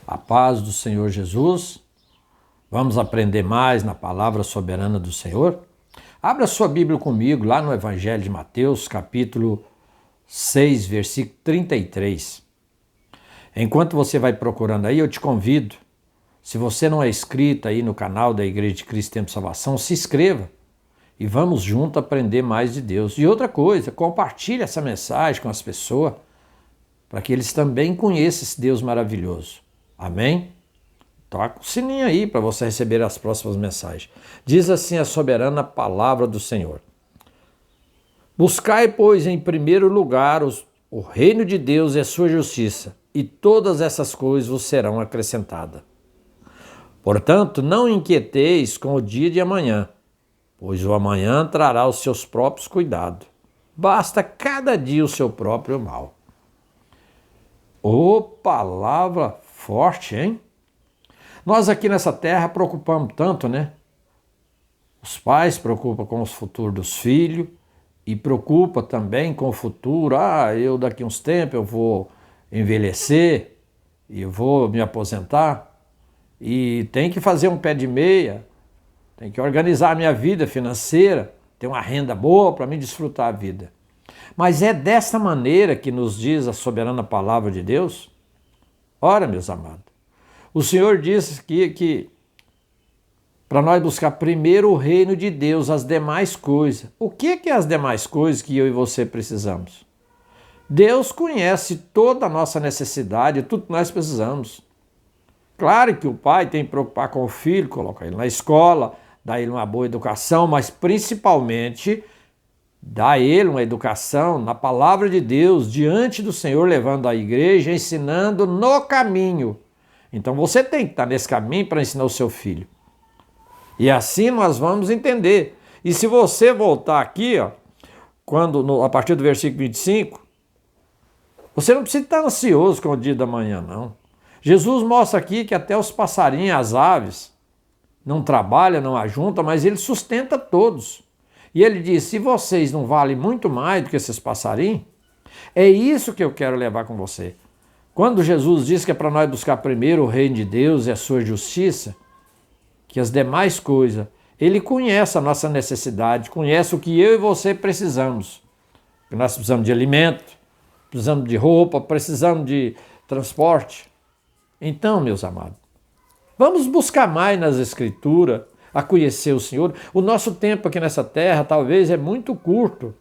A paz do Senhor Jesus. Vamos aprender mais na palavra soberana do Senhor? Abra sua Bíblia comigo lá no Evangelho de Mateus, capítulo 6, versículo 33. Enquanto você vai procurando aí, eu te convido, se você não é inscrito aí no canal da Igreja de Cristo Tempo de Salvação, se inscreva e vamos juntos aprender mais de Deus. E outra coisa, compartilhe essa mensagem com as pessoas, para que eles também conheçam esse Deus maravilhoso. Amém? Toca o sininho aí para você receber as próximas mensagens. Diz assim a soberana palavra do Senhor. Buscai, pois, em primeiro lugar o reino de Deus e a sua justiça, e todas essas coisas vos serão acrescentadas. Portanto, não inquieteis com o dia de amanhã, pois o amanhã trará os seus próprios cuidados. Basta cada dia o seu próprio mal. Ô, palavra forte, hein? Nós aqui nessa terra preocupamos tanto, né? Os pais preocupam com o futuro dos filhos e preocupam também com o futuro. Eu daqui uns tempos eu vou envelhecer e eu vou me aposentar e tem que fazer um pé de meia, tem que organizar a minha vida financeira, ter uma renda boa para me desfrutar a vida. Mas é dessa maneira que nos diz a soberana palavra de Deus? Ora, meus amados, o Senhor disse que para nós buscar primeiro o reino de Deus, as demais coisas. O que é as demais coisas que eu e você precisamos? Deus conhece toda a nossa necessidade, tudo que nós precisamos. Claro que o pai tem que preocupar com o filho, colocar ele na escola, dar ele uma boa educação, mas principalmente dá a ele uma educação na palavra de Deus, diante do Senhor, levando a igreja, ensinando no caminho. Então você tem que estar nesse caminho para ensinar o seu filho. E assim nós vamos entender. E se você voltar aqui, a partir do versículo 25, você não precisa estar ansioso com o dia da manhã, não. Jesus mostra aqui que até os passarinhos, as aves, não trabalham, não ajuntam, mas ele sustenta todos. E ele diz, se vocês não valem muito mais do que esses passarinhos, é isso que eu quero levar com você. Quando Jesus diz que é para nós buscar primeiro o reino de Deus e a sua justiça, que as demais coisas, ele conhece a nossa necessidade, conhece o que eu e você precisamos. Nós precisamos de alimento, precisamos de roupa, precisamos de transporte. Então, meus amados, vamos buscar mais nas Escrituras, a conhecer o Senhor. O nosso tempo aqui nessa terra talvez é muito curto.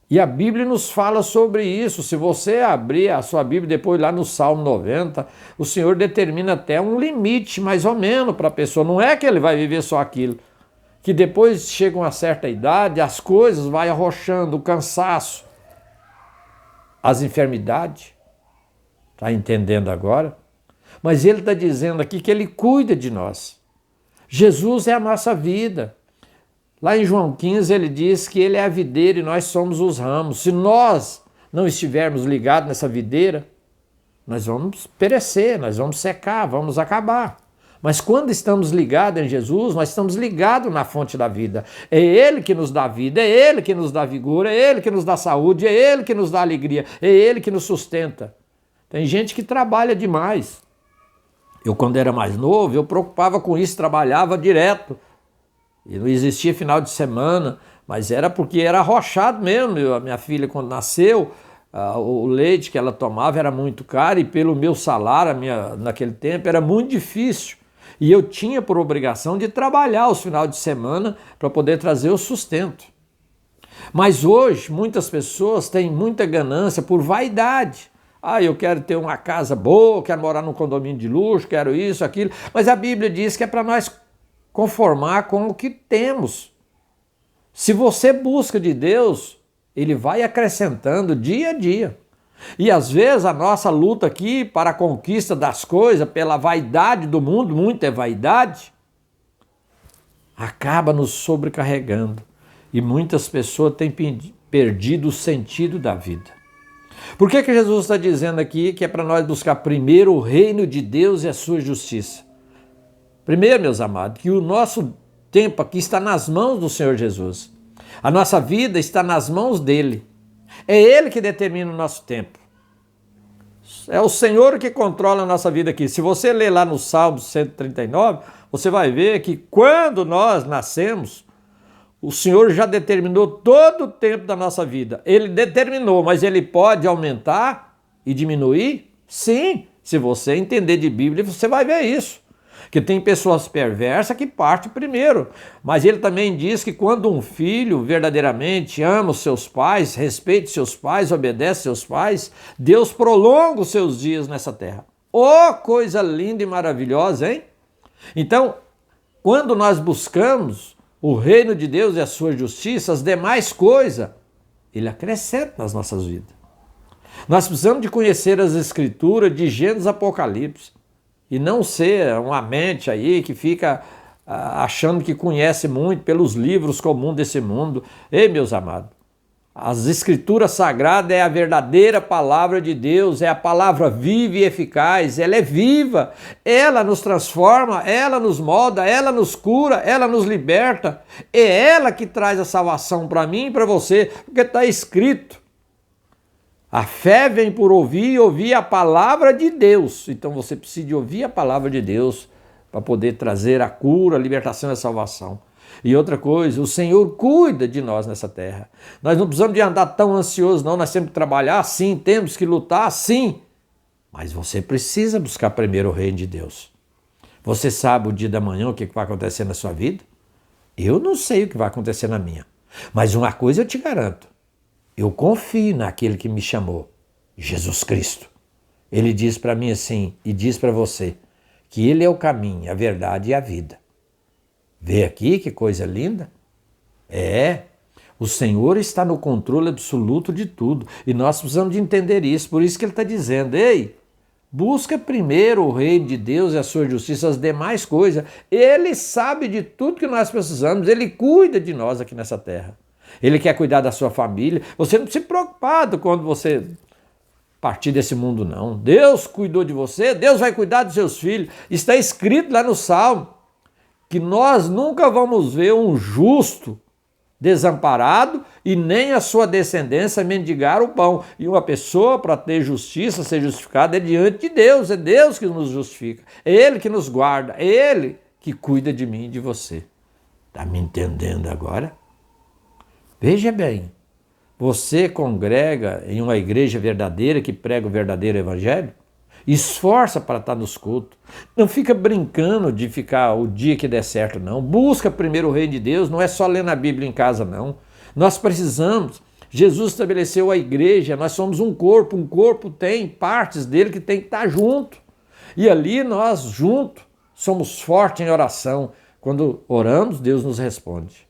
E a Bíblia nos fala sobre isso. Se você abrir a sua Bíblia depois lá no Salmo 90, o Senhor determina até um limite mais ou menos para a pessoa. Não é que ele vai viver só aquilo. Que depois chega uma certa idade, as coisas vão arrochando, o cansaço, as enfermidades. Está entendendo agora? Mas ele está dizendo aqui que ele cuida de nós. Jesus é a nossa vida. Lá em João 15 ele diz que ele é a videira e nós somos os ramos. Se nós não estivermos ligados nessa videira, nós vamos perecer, nós vamos secar, vamos acabar. Mas quando estamos ligados em Jesus, nós estamos ligados na fonte da vida. É Ele que nos dá vida, é Ele que nos dá vigor, é Ele que nos dá saúde, é Ele que nos dá alegria, é Ele que nos sustenta. Tem gente que trabalha demais. Eu, quando era mais novo, eu preocupava com isso, trabalhava direto. E não existia final de semana, mas era porque era arrochado mesmo. A minha filha, quando nasceu, o leite que ela tomava era muito caro e pelo meu salário, naquele tempo, era muito difícil. E eu tinha por obrigação de trabalhar os finais de semana para poder trazer o sustento. Mas hoje, muitas pessoas têm muita ganância por vaidade. Eu quero ter uma casa boa, quero morar num condomínio de luxo, quero isso, aquilo. Mas a Bíblia diz que é para nós conformar com o que temos. Se você busca de Deus, Ele vai acrescentando dia a dia. E às vezes a nossa luta aqui para a conquista das coisas, pela vaidade do mundo, muita é vaidade, acaba nos sobrecarregando. E muitas pessoas têm perdido o sentido da vida. Por que Jesus está dizendo aqui que é para nós buscar primeiro o reino de Deus e a sua justiça? Primeiro, meus amados, que o nosso tempo aqui está nas mãos do Senhor Jesus. A nossa vida está nas mãos dele. É ele que determina o nosso tempo. Deus. É o Senhor que controla a nossa vida aqui. Se você ler lá no Salmo 139, você vai ver que quando nós nascemos, o Senhor já determinou todo o tempo da nossa vida. Ele determinou, mas ele pode aumentar e diminuir? Sim, se você entender de Bíblia, você vai ver isso. Que tem pessoas perversas que partem primeiro. Mas ele também diz que quando um filho verdadeiramente ama os seus pais, respeita seus pais, obedece seus pais, Deus prolonga os seus dias nessa terra. Oh, coisa linda e maravilhosa, hein? Então, quando nós buscamos o reino de Deus e a sua justiça, as demais coisas, ele acrescenta nas nossas vidas. Nós precisamos de conhecer as Escrituras de Gênesis a Apocalipse e não ser uma mente aí que fica achando que conhece muito pelos livros comuns desse mundo. Ei, meus amados, as Escrituras Sagradas é a verdadeira palavra de Deus, é a palavra viva e eficaz, ela é viva, ela nos transforma, ela nos molda, ela nos cura, ela nos liberta, é ela que traz a salvação para mim e para você, porque está escrito. A fé vem por ouvir e ouvir a palavra de Deus. Então você precisa de ouvir a palavra de Deus para poder trazer a cura, a libertação e a salvação. E outra coisa, o Senhor cuida de nós nessa terra. Nós não precisamos de andar tão ansiosos, não. Nós temos que trabalhar, sim, temos que lutar, sim. Mas você precisa buscar primeiro o reino de Deus. Você sabe o dia da manhã o que vai acontecer na sua vida? Eu não sei o que vai acontecer na minha. Mas uma coisa eu te garanto. Eu confio naquele que me chamou, Jesus Cristo. Ele diz para mim assim, e diz para você, que Ele é o caminho, a verdade e a vida. Vê aqui que coisa linda? O Senhor está no controle absoluto de tudo. E nós precisamos de entender isso. Por isso que Ele está dizendo, ei, busca primeiro o reino de Deus e a sua justiça, as demais coisas. Ele sabe de tudo que nós precisamos, Ele cuida de nós aqui nessa terra. Ele quer cuidar da sua família. Você não precisa se preocupar quando você partir desse mundo, não. Deus cuidou de você, Deus vai cuidar dos seus filhos. Está escrito lá no Salmo que nós nunca vamos ver um justo desamparado e nem a sua descendência mendigar o pão. E uma pessoa, para ter justiça, ser justificada, é diante de Deus. É Deus que nos justifica. É Ele que nos guarda. É Ele que cuida de mim e de você. Está me entendendo agora? Veja bem, você congrega em uma igreja verdadeira que prega o verdadeiro evangelho? Esforça para estar nos cultos. Não fica brincando de ficar o dia que der certo, não. Busca primeiro o reino de Deus, não é só ler na Bíblia em casa, não. Nós precisamos. Jesus estabeleceu a igreja, nós somos um corpo tem partes dele que tem que estar junto. E ali nós, juntos, somos fortes em oração. Quando oramos, Deus nos responde.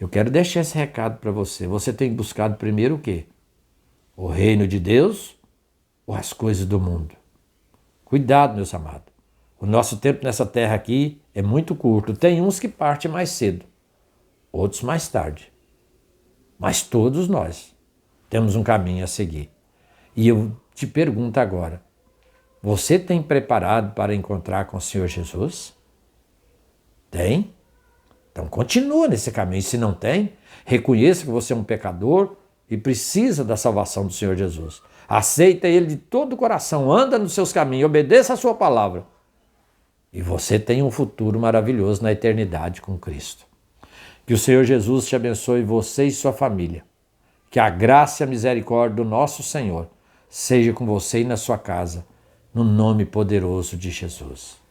Eu quero deixar esse recado para você. Você tem buscado primeiro o quê? O reino de Deus ou as coisas do mundo? Cuidado, meus amados. O nosso tempo nessa terra aqui é muito curto. Tem uns que partem mais cedo, outros mais tarde. Mas todos nós temos um caminho a seguir. E eu te pergunto agora, você tem preparado para encontrar com o Senhor Jesus? Tem? Então continua nesse caminho. Se não tem, reconheça que você é um pecador e precisa da salvação do Senhor Jesus. Aceita Ele de todo o coração, anda nos seus caminhos, obedeça a sua palavra. E você tem um futuro maravilhoso na eternidade com Cristo. Que o Senhor Jesus te abençoe, você e sua família. Que a graça e a misericórdia do nosso Senhor seja com você e na sua casa, no nome poderoso de Jesus.